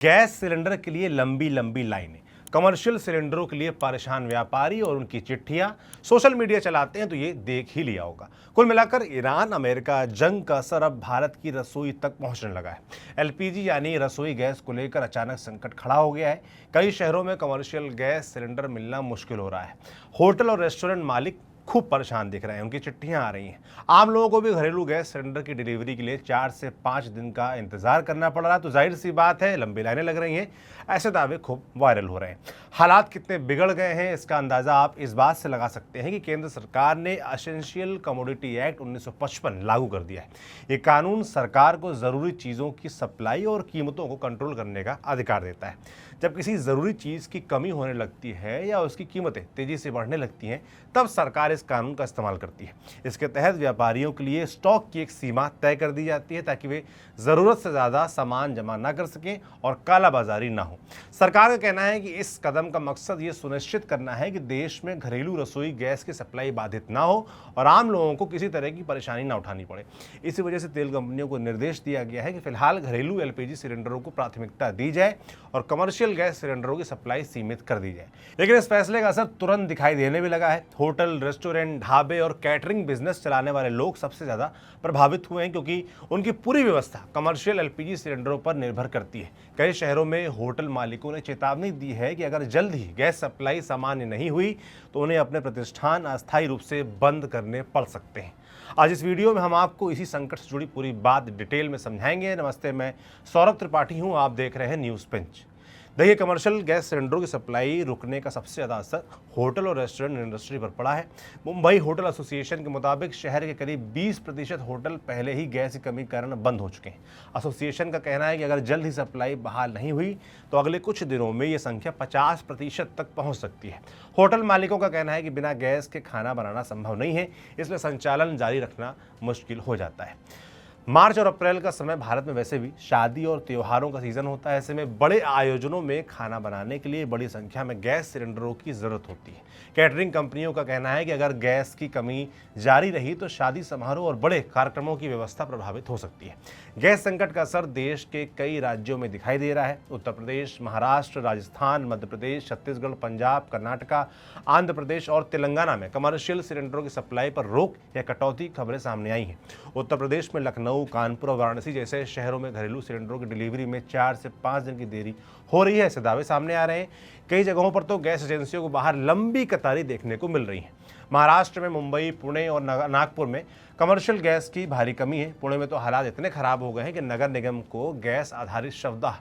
Gas cylinder के लिए लंबी लंबी लाइनें, कमर्शियल सिलेंडरों के लिए परेशान व्यापारी और उनकी चिट्ठियां सोशल मीडिया चलाते हैं तो ये देख ही लिया होगा। कुल मिलाकर ईरान अमेरिका जंग का असर अब भारत की रसोई तक पहुंचने लगा है। एलपीजी यानी रसोई गैस को लेकर अचानक संकट खड़ा हो गया है। कई शहरों में कमर्शियल गैस सिलेंडर मिलना मुश्किल हो रहा है। होटल और रेस्टोरेंट मालिक खूब परेशान दिख रहे हैं, उनकी चिट्ठियां आ रही हैं। आम लोगों को भी घरेलू गैस सिलेंडर की डिलीवरी के लिए 4 से 5 दिन का इंतजार करना पड़ रहा है, तो जाहिर सी बात है लंबी लाइनें लग रही हैं। ऐसे दावे खूब वायरल हो रहे हैं। हालात कितने बिगड़ गए हैं इसका अंदाजा आप इस बात से लगा सकते हैं कि केंद्र सरकार ने एसेंशियल कमोडिटी एक्ट 1955 लागू कर दिया है। ये कानून सरकार को जरूरी चीजों की सप्लाई और कीमतों को कंट्रोल करने का अधिकार देता है। जब किसी जरूरी चीज की कमी होने लगती है या उसकी कीमतें तेजी से बढ़ने लगती हैं, तब सरकार इस कानून का इस्तेमाल करती है। इसके तहत व्यापारियों के लिए स्टॉक की एक सीमा तय कर दी जाती है ताकि वे जरूरत से ज्यादा सामान जमा न कर सकें और कालाबाजारी ना हो। सरकार का कहना है कि इस कदम का मकसद ये सुनिश्चित करना है कि देश में घरेलू रसोई गैस की सप्लाई बाधित ना हो और आम लोगों को किसी तरह की परेशानी ना उठानी पड़े। इसी वजह से तेल कंपनियों को निर्देश दिया गया है कि फिलहाल घरेलू एलपीजी सिलेंडरों को प्राथमिकता दी जाए और कमर्शियल गैस सिलेंडरों की सप्लाई सीमित कर दी जाए। लेकिन इस फैसले का असर तुरंत दिखाई देने भी लगा है। होटल, रेस्टोरेंट, ढाबे और कैटरिंग बिजनेस चलाने वाले लोग सबसे ज्यादा प्रभावित हुए हैं, क्योंकि उनकी पूरी व्यवस्था कमर्शियल एलपीजी सिलेंडरों पर निर्भर करती है। कई शहरों में होटल मालिकों ने चेतावनी दी है कि अगर जल्द ही गैस सप्लाई सामान्य नहीं हुई तो उन्हें अपने प्रतिष्ठान अस्थायी रूप से बंद करने पड़ सकते हैं। आज इस वीडियो में हम आपको इसी संकट से जुड़ी पूरी बात डिटेल में समझाएंगे। नमस्ते, मैं सौरभ त्रिपाठी हूं, आप देख रहे हैं न्यूज़ पिंच। देखिए, कमर्शियल गैस सिलेंडरों की सप्लाई रुकने का सबसे ज़्यादा असर होटल और रेस्टोरेंट इंडस्ट्री पर पड़ा है। मुंबई होटल एसोसिएशन के मुताबिक शहर के करीब 20% होटल पहले ही गैस की कमी के कारण बंद हो चुके हैं। एसोसिएशन का कहना है कि अगर जल्द ही सप्लाई बहाल नहीं हुई तो अगले कुछ दिनों में ये संख्या 50% तक पहुंच सकती है। होटल मालिकों का कहना है कि बिना गैस के खाना बनाना संभव नहीं है, इसलिए संचालन जारी रखना मुश्किल हो जाता है। मार्च और अप्रैल का समय भारत में वैसे भी शादी और त्योहारों का सीजन होता है। ऐसे में बड़े आयोजनों में खाना बनाने के लिए बड़ी संख्या में गैस सिलेंडरों की जरूरत होती है। कैटरिंग कंपनियों का कहना है कि अगर गैस की कमी जारी रही तो शादी समारोह और बड़े कार्यक्रमों की व्यवस्था प्रभावित हो सकती है। गैस संकट का असर देश के कई राज्यों में दिखाई दे रहा है। उत्तर प्रदेश, महाराष्ट्र, राजस्थान, मध्य प्रदेश, छत्तीसगढ़, पंजाब, कर्नाटका, आंध्र प्रदेश और तेलंगाना में कमर्शियल सिलेंडरों की सप्लाई पर रोक या कटौती खबरें सामने आई हैं। उत्तर प्रदेश में लखनऊ, कानपुर और वाराणसी जैसे शहरों में घरेलू सिलेंडरों की डिलीवरी में 4 से 5 दिन की देरी हो रही है, ऐसे दावे सामने आ रहे हैं। कई जगहों पर तो गैस एजेंसियों को बाहर लंबी कतारें देखने को मिल रही हैं। महाराष्ट्र में मुंबई, पुणे और नागपुर में कमर्शियल गैस की भारी कमी है। पुणे में तो हालात इतने खराब हो गए हैं कि नगर निगम को गैस आधारित शवदाह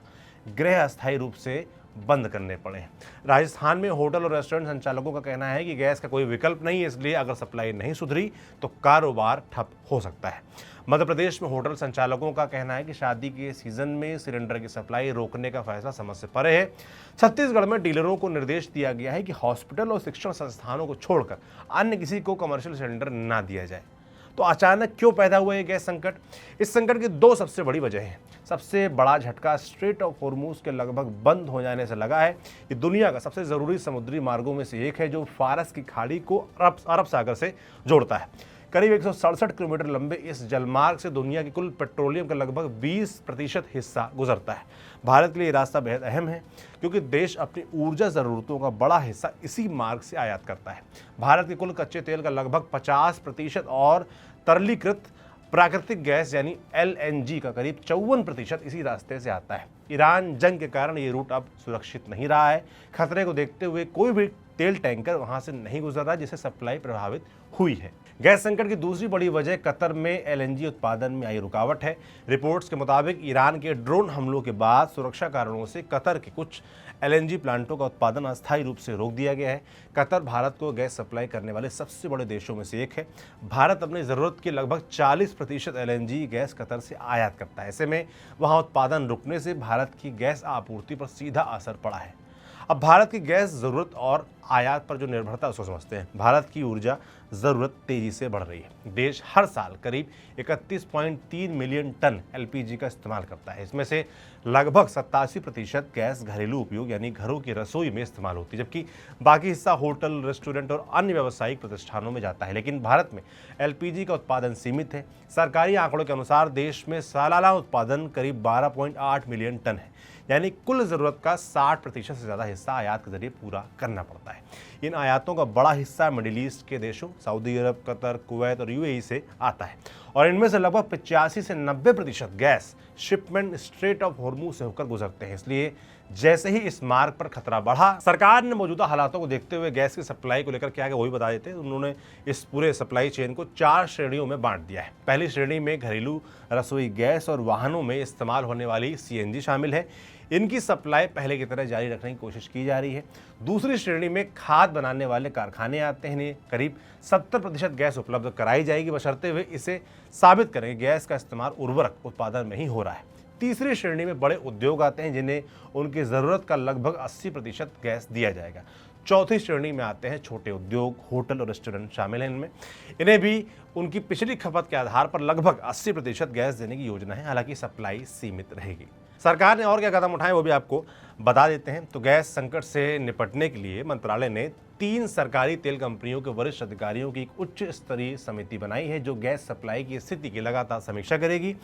गृह अस्थायी रूप से बंद करने पड़े। राजस्थान में होटल और रेस्टोरेंट संचालकों का कहना है कि गैस का कोई विकल्प नहीं है, इसलिए अगर सप्लाई नहीं सुधरी तो कारोबार ठप हो सकता है। मध्य प्रदेश में होटल संचालकों का कहना है कि शादी के सीजन में सिलेंडर की सप्लाई रोकने का फैसला समझ से परे है। छत्तीसगढ़ में डीलरों को निर्देश दिया गया है कि हॉस्पिटल और शिक्षण संस्थानों को छोड़कर अन्य किसी को कमर्शियल सिलेंडर ना दिया जाए। तो अचानक क्यों पैदा हुआ ये गैस संकट? इस संकट की 2 सबसे बड़ी वजह हैं। सबसे बड़ा झटका स्ट्रेट ऑफ हॉर्मूज के लगभग बंद हो जाने से लगा है। ये दुनिया का सबसे ज़रूरी समुद्री मार्गों में से एक है जो फारस की खाड़ी को अरब सागर से जोड़ता है। करीब 167 किलोमीटर लंबे इस जलमार्ग से दुनिया की कुल पेट्रोलियम का लगभग 20% हिस्सा गुजरता है। भारत के लिए ये रास्ता बेहद अहम है क्योंकि देश अपनी ऊर्जा ज़रूरतों का बड़ा हिस्सा इसी मार्ग से आयात करता है। भारत के कुल कच्चे तेल का लगभग 50% और तरलीकृत प्राकृतिक गैस यानी एलएनजी का करीब 54% इसी रास्ते से आता है। ईरान जंग के कारण ये रूट अब सुरक्षित नहीं रहा है। खतरे को देखते हुए कोई भी तेल टैंकर वहां से नहीं गुजर रहा, जिससे सप्लाई प्रभावित हुई है। गैस संकट की दूसरी बड़ी वजह कतर में एलएनजी उत्पादन में आई रुकावट है। रिपोर्ट्स के मुताबिक ईरान के ड्रोन हमलों के बाद सुरक्षा कारणों से कतर के कुछ एलएनजी प्लांटों का उत्पादन अस्थायी रूप से रोक दिया गया है। कतर भारत को गैस सप्लाई करने वाले सबसे बड़े देशों में से एक है। भारत अपनी ज़रूरत की लगभग 40% एलएनजी गैस कतर से आयात करता है। ऐसे में वहाँ उत्पादन रुकने से भारत की गैस आपूर्ति पर सीधा असर पड़ा है। अब भारत की गैस ज़रूरत और आयात पर जो निर्भरता उसको समझते हैं। भारत की ऊर्जा ज़रूरत तेज़ी से बढ़ रही है। देश हर साल करीब 31.3 मिलियन टन एलपीजी का इस्तेमाल करता है। इसमें से लगभग 87% गैस घरेलू उपयोग यानी घरों की रसोई में इस्तेमाल होती है, जबकि बाकी हिस्सा होटल, रेस्टोरेंट और अन्य व्यावसायिक प्रतिष्ठानों में जाता है। लेकिन भारत में एलपीजी का उत्पादन सीमित है। सरकारी आंकड़ों के अनुसार देश में सालाना उत्पादन करीब 12.8 मिलियन टन है, यानी कुल ज़रूरत का 60% से ज़्यादा हिस्सा आयात के जरिए पूरा करना पड़ता है। इन आयातों का बड़ा हिस्सा मिडिल ईस्ट के देशों सऊदी अरब, कतर, कुवैत और यूएई से आता है और इनमें से लगभग 85 से 90% gas shipment straight of Hormuz से होकर गुजरते हैं। इसलिए जैसे ही इस मार्ग पर खतरा बढ़ा, सरकार ने मौजूदा हालातों को देखते हुए गैस की सप्लाई को लेकर क्या है वही बता देते हैं। उन्होंने इस पूरे सप्लाई चेन को 4 श्रेणियों में बांट दिया है। पहली श्रेणी में घरेलू रसोई गैस और वाहनों में इस्तेमाल होने वाली सीएनजी शामिल है। इनकी सप्लाई पहले की तरह जारी रखने की कोशिश की जा रही है। दूसरी श्रेणी में खाद बनाने वाले कारखाने आते हैं। इन्हें करीब 70% गैस उपलब्ध कराई जाएगी, बशर्ते हुए इसे साबित करें कि गैस का इस्तेमाल उर्वरक उत्पादन में ही हो रहा है। तीसरी श्रेणी में बड़े उद्योग आते हैं, जिन्हें उनकी ज़रूरत का लगभग 80% गैस दिया जाएगा। चौथी श्रेणी में आते हैं छोटे उद्योग, होटल और रेस्टोरेंट शामिल हैं इनमें। इन्हें भी उनकी पिछली खपत के आधार पर लगभग 80% गैस देने की योजना है, हालांकि सप्लाई सीमित रहेगी। सरकार ने और क्या कदम उठाए वो भी आपको बता देते हैं। तो गैस संकट से निपटने के लिए मंत्रालय ने 3 सरकारी तेल कंपनियों के वरिष्ठ अधिकारियों की एक उच्च स्तरीय समिति बनाई है, जो गैस सप्लाई की स्थिति की लगातार समीक्षा करेगी।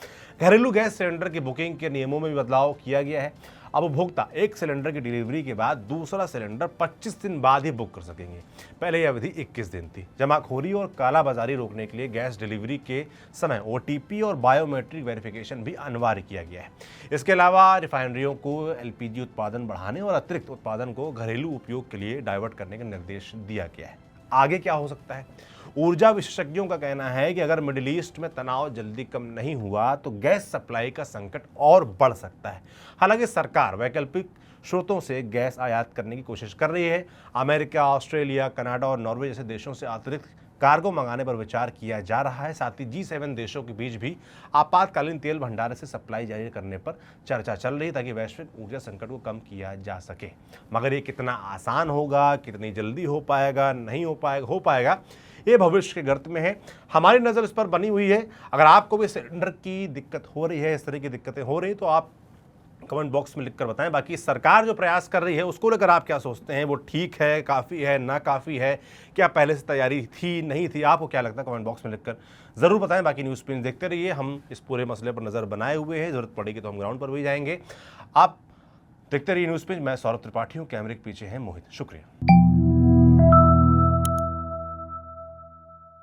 घरेलू गैस सिलेंडर की बुकिंग के नियमों में भी बदलाव किया गया है। अब उपभोक्ता एक सिलेंडर की डिलीवरी के बाद दूसरा सिलेंडर 25 दिन बाद ही बुक कर सकेंगे। पहले यह अवधि 21 दिन थी। जमाखोरी और कालाबाजारी रोकने के लिए गैस डिलीवरी के समय ओटीपी और बायोमेट्रिक वेरिफिकेशन भी अनिवार्य किया गया है। इसके अलावा रिफाइनरियों को एलपीजी उत्पादन बढ़ाने और अतिरिक्त उत्पादन को घरेलू उपयोग के लिए डाइवर्ट करने का निर्देश दिया गया है। आगे क्या हो सकता है? ऊर्जा विशेषज्ञों का कहना है कि अगर मिडिल ईस्ट में तनाव जल्दी कम नहीं हुआ तो गैस सप्लाई का संकट और बढ़ सकता है। हालांकि सरकार वैकल्पिक स्रोतों से गैस आयात करने की कोशिश कर रही है। अमेरिका, ऑस्ट्रेलिया, कनाडा और नॉर्वे जैसे देशों से अतिरिक्त कार्गो मंगाने पर विचार किया जा रहा है। साथ ही G7 देशों के बीच भी आपातकालीन तेल भंडार से सप्लाई जारी करने पर चर्चा चल रही है, ताकि वैश्विक ऊर्जा संकट को कम किया जा सके। मगर ये कितना आसान होगा, कितनी जल्दी हो पाएगा, नहीं हो पाएगा, ये भविष्य के गर्त में है। हमारी नज़र इस पर बनी हुई है। अगर आपको भी सिलेंडर की दिक्कत हो रही है, इस तरह की दिक्कतें हो रही तो आप कमेंट बॉक्स में लिखकर बताएं। बाकी सरकार जो प्रयास कर रही है उसको लेकर आप क्या सोचते हैं? वो ठीक है, काफ़ी है, ना काफ़ी है, क्या पहले से तैयारी थी, नहीं थी? आपको क्या लगता है? कमेंट बॉक्स में लिखकर ज़रूर बताएं। बाकी न्यूज़ पिन देखते रहिए। हम इस पूरे मसले पर नज़र बनाए हुए हैं, ज़रूरत पड़ेगी तो हम ग्राउंड पर भी जाएंगे। आप देखते रहिए न्यूज़ पिन। मैं सौरभ त्रिपाठी हूँ, कैमरे के पीछे हैं मोहित। शुक्रिया।